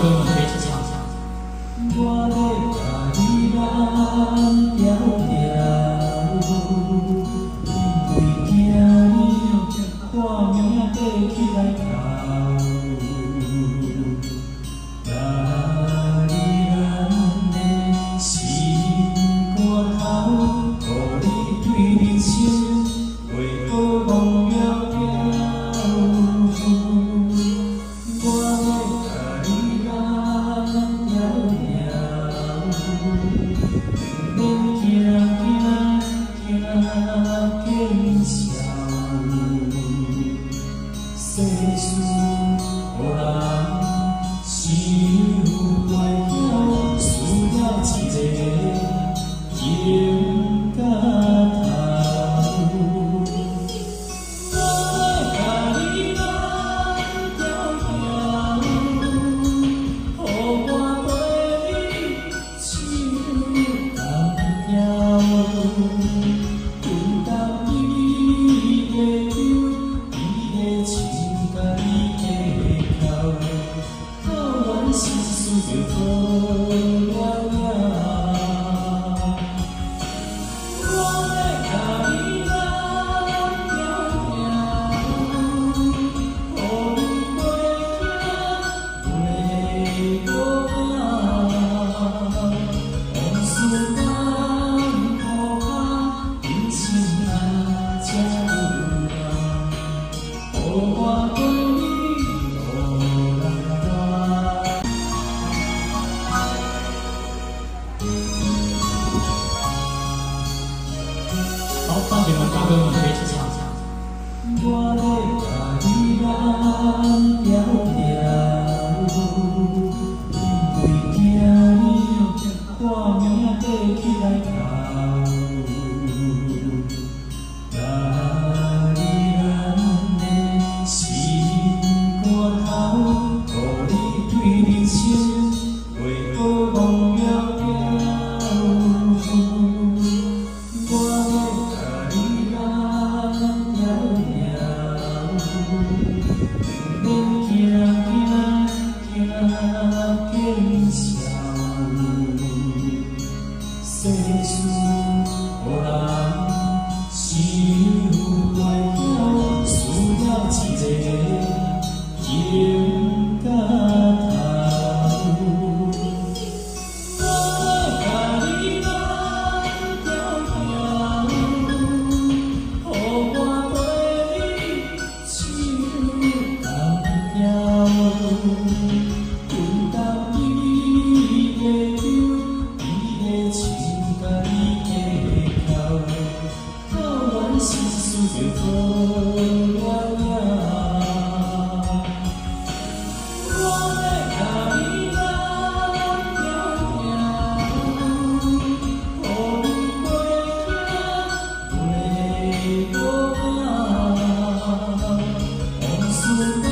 歌我们可以一起唱。我要甲你人条条，因为惊你看命爬起来头。甲你人的心肝头，予你对人生画好梦渺渺。我要甲你人条条，免惊见笑。世事予人想袂晓，需要一个情甲头。我要甲你人条条，予我陪你手牵条。有当伊的手，伊的情甲你的口，靠阮心事就好了了。我要甲你人条条，予你袂惊袂无怕。往事难可怕，人生啊才有人。予我陪你予人带。好，放几首歌我们可以一起唱。我要甲你人条条，因为惊你看命爬起来头。甲你人的心肝头，予你对人生画好梦渺渺。我要甲你人条条，免惊见笑。世事予人想袂晓，需要一个情甲头。我要甲你人条条，予我陪你手牵条。有当伊的手，伊的情甲你的口，靠阮心事就好了了。我要甲你人条条，予你袂惊袂无怕。往事难